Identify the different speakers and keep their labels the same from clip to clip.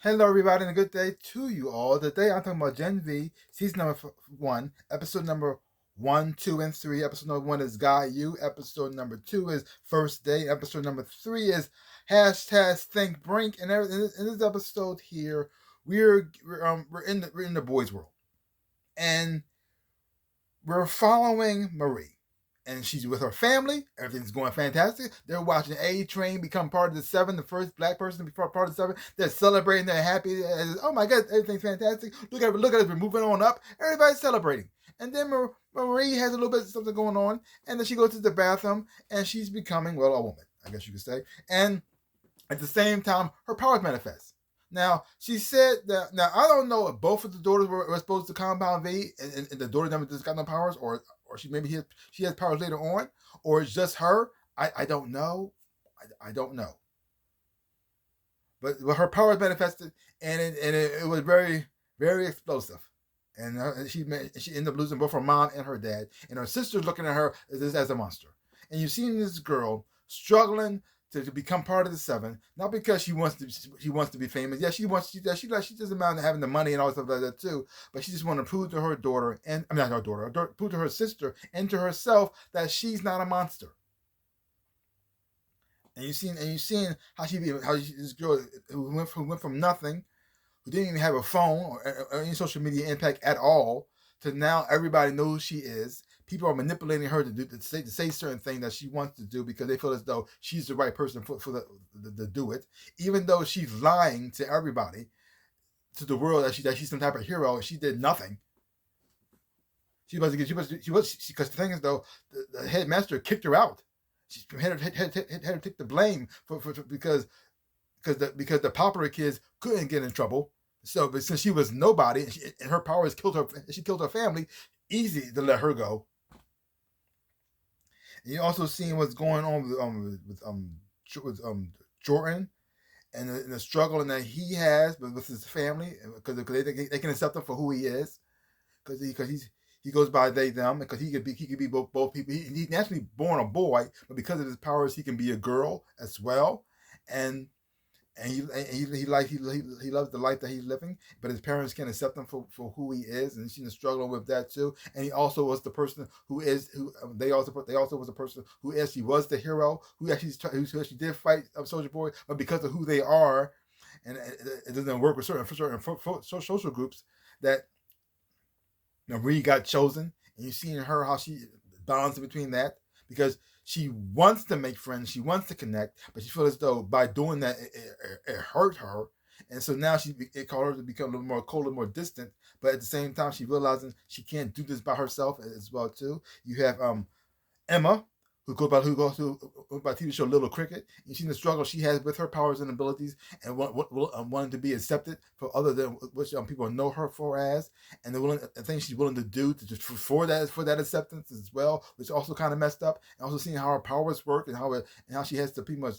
Speaker 1: Hello, everybody, and a good day to you all. Today, I'm talking about Gen V, season number 1, episode number 1, 2, and 3. Episode number 1 is Guy U. Episode number 2 is First Day. Episode number 3 is hashtag Think Brink. And in this episode here, we're in the boys' world, and we're following Marie. And she's with her family. Everything's going fantastic. They're watching A-Train become part of the 7, the first black person to be part of the 7. They're celebrating. They're happy. Oh my God, everything's fantastic. Look at us. We're moving on up. Everybody's celebrating. And then Marie has a little bit of something going on. And then she goes to the bathroom and she's becoming, well, a woman, I guess you could say. And at the same time, her powers manifest. Now, she said that, now I don't know if both of the daughters were supposed to compound V and the daughter never just got no powers, or she has powers later on, or it's just her. I don't know. I don't know. But her powers manifested, and it was very, very explosive. And she ended up losing both her mom and her dad, and her sister's looking at her as a monster. And you've seen this girl struggling to become part of the 7, not because she wants to be famous. Yeah, she doesn't mind having the money and all stuff like that too, but she just wants to prove to her daughter, and I mean not her daughter, prove to her sister and to herself that she's not a monster. And you've seen how this girl who went from nothing, who didn't even have a phone or any social media impact at all, to now everybody knows who she is. People are manipulating her to say certain things that she wants to do because they feel as though she's the right person for to do it, even though she's lying to everybody, to the world, that she's some type of hero. And she did nothing. Because the thing is though, the headmaster kicked her out. She had to take the blame because the popular kids couldn't get in trouble. So, but since she was nobody and her powers killed her, she killed her family. Easy to let her go. And you also seen what's going on with Jordan and the struggle that he has with his family, because they can accept him for who he is, because he goes by they them, because he could be both people. He's naturally born a boy, but because of his powers, he can be a girl as well. And he loves the life that he's living, but his parents can't accept him for who he is, and she's struggling with that too. And he also was the person they also was the person who actually was the hero, who actually did fight Soldier Boy, but because of who they are, and it doesn't work with certain social groups, that Marie got chosen, and you've seen her how she balances between that, because she wants to make friends, she wants to connect, but she feels as though by doing that it hurt her, and so now it caused her to become a little more cold and more distant. But at the same time, she realizes she can't do this by herself as well too. You have Emma, who goes by TV show Little Cricket. You see the struggle she has with her powers and abilities, and wanting to be accepted for other than what people know her for as, and the things she's willing to do for that acceptance as well, which also kind of messed up. And also seeing how her powers work, and how she has to pretty much,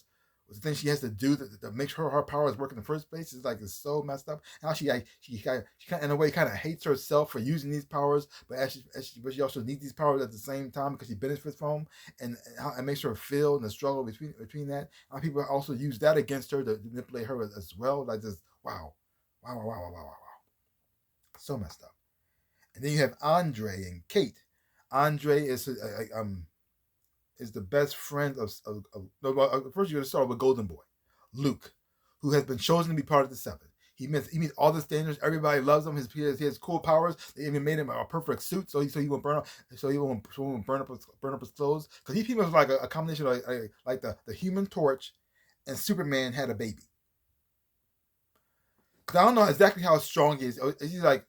Speaker 1: the things she has to do that makes her powers work in the first place is it's so messed up. How she kind of, in a way, kind of hates herself for using these powers, but she also needs these powers at the same time because she benefits from them, and how it makes her feel, and the struggle between that. How people also use that against her to manipulate her as well. Like this, wow, so messed up. And then you have Andre and Kate. Andre is the best friend of first you're going to start with Golden Boy, Luke, who has been chosen to be part of the 7. He meets all the standards. Everybody loves him. He has cool powers. They even made him a perfect suit, so he won't burn up his clothes. Because he was like a combination of like the Human Torch and Superman had a baby. Because I don't know exactly how strong he is. Is he like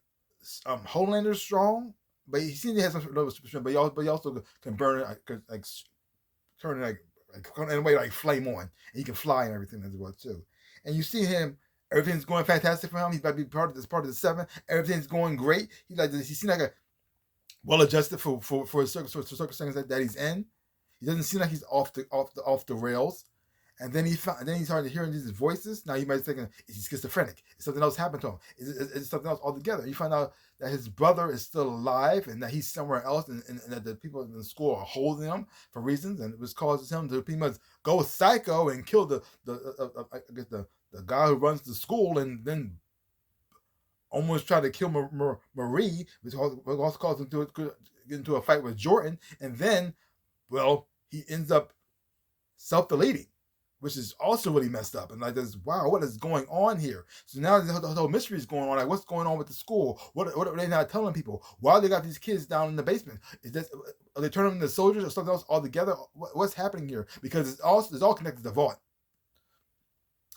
Speaker 1: Homelander strong? But he seems to have some level of super strength. But he also can burn it like turn it like in a way like flame on, and he can fly and everything as well too. And you see him, everything's going fantastic for him. He's about to be part of the 7. Everything's going great. He seems like a well adjusted for circumstances that he's in. He doesn't seem like he's off the rails. And then he started hearing these voices. Now you might be thinking, is he schizophrenic? Is something else happened to him? Is something else altogether? You find out that his brother is still alive and that he's somewhere else, and that the people in the school are holding him for reasons, and it was causes him to pretty much go psycho and kill the the guy who runs the school, and then almost tried to kill Marie, which also caused him to get into a fight with Jordan, and then, well, he ends up self-deleting, which is also really messed up. And like this, wow, what is going on here? So now the whole mystery is going on. Like, what's going on with the school? What are they not telling people? Why they got these kids down in the basement? Are they turning them into soldiers or something else altogether? What's happening here? Because it's all connected to Vought.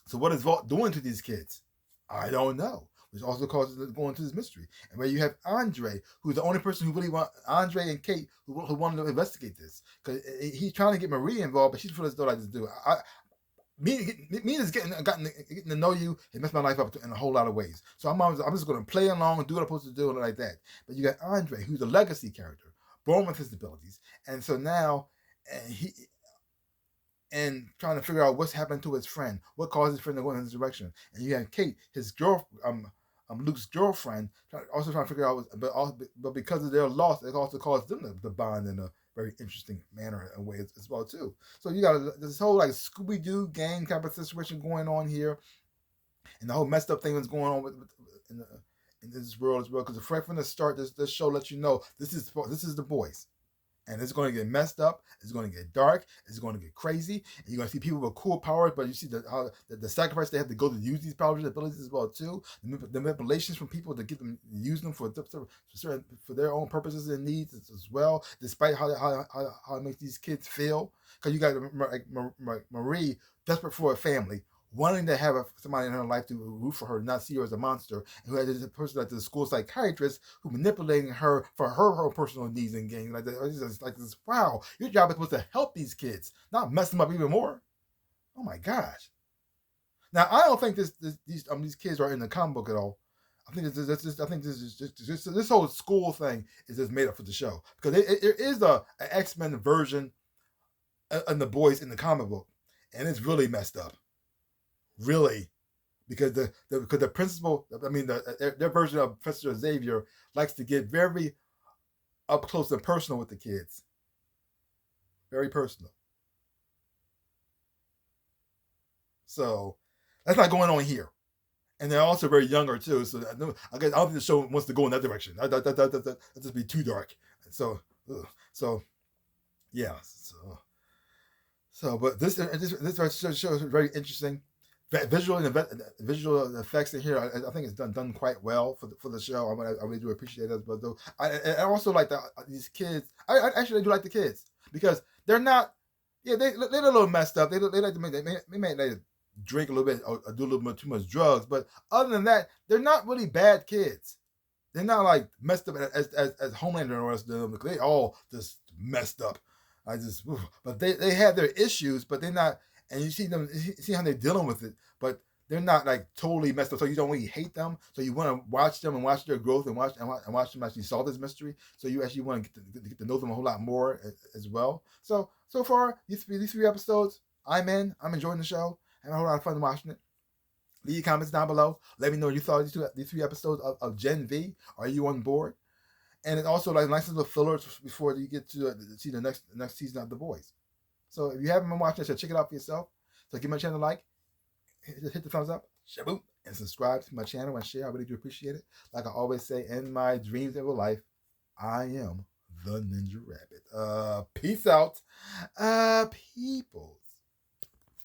Speaker 1: So what is Vought doing to these kids? I don't know. Which also causes it going into this mystery. And where you have Andre, who's the only person who really Andre and Kate, who wanted to investigate this. Because he's trying to get Marie involved, but she feels as though like this dude. Me is getting to know you. It messed my life up in a whole lot of ways. So I'm just going to play along and do what I'm supposed to do and like that. But you got Andre, who's a legacy character, born with his abilities, and so now and trying to figure out what's happened to his friend, what caused his friend to go in this direction. And you have Kate, his Luke's girlfriend, also trying to figure out, but because of their loss, it also caused them to bond in a very interesting manner and way as well too. So you got this whole like Scooby-Doo gang type of situation going on here, and the whole messed up thing that's going on in this world as well. Because right from the start, this show lets you know this is the boys. And it's going to get messed up. It's going to get dark. It's going to get crazy. And you're going to see people with cool powers, but you see how the sacrifice they have to go to use these powers and abilities as well too. The manipulations from people to get them use them for their own purposes and needs as well. Despite how it makes these kids feel, because you got Marie desperate for a family, wanting to have somebody in her life to root for her, not see her as a monster, and who had this person like the school psychiatrist who manipulating her for her personal needs and gains. Like it's like this, wow, your job is supposed to help these kids, not mess them up even more. Oh my gosh! Now I don't think these kids are in the comic book at all. I think this whole school thing is just made up for the show, because there is an X-Men version of the boys in the comic book, and it's really messed up. Really, because the principal, I mean, their version of Professor Xavier likes to get very up close and personal with the kids, very personal. So that's not going on here, and they're also very younger too. So I don't think the show wants to go in that direction. That just be too dark. So yeah. But this show is very interesting. Visual effects in here, I think it's done quite well for the show. I really do appreciate it. But though, I also like these kids. I actually do like the kids, because they're not. Yeah, they're a little messed up. They like to they may like to drink a little bit or do a little bit too much drugs. But other than that, they're not really bad kids. They're not like messed up as Homelander or us do, because they all just messed up. But they have their issues, but they're not. And you see how they're dealing with it, but they're not like totally messed up. So you don't really hate them. So you want to watch them and watch their growth and watch them actually solve this mystery. So you actually want to get to know them a whole lot more as well. So far, these three episodes, I'm enjoying the show. Having a whole lot of fun watching it. Leave your comments down below. Let me know what you thought of these three episodes of Gen V. Are you on board? And it also like nice little fillers before you get to see the next season of The Boys. So if you haven't been watching it, check it out for yourself. So give my channel a like, hit the thumbs up, shaboom, and subscribe to my channel and share. I really do appreciate it. Like I always say, in my dreams of a life, I am the Ninja Rabbit. Peace out, people.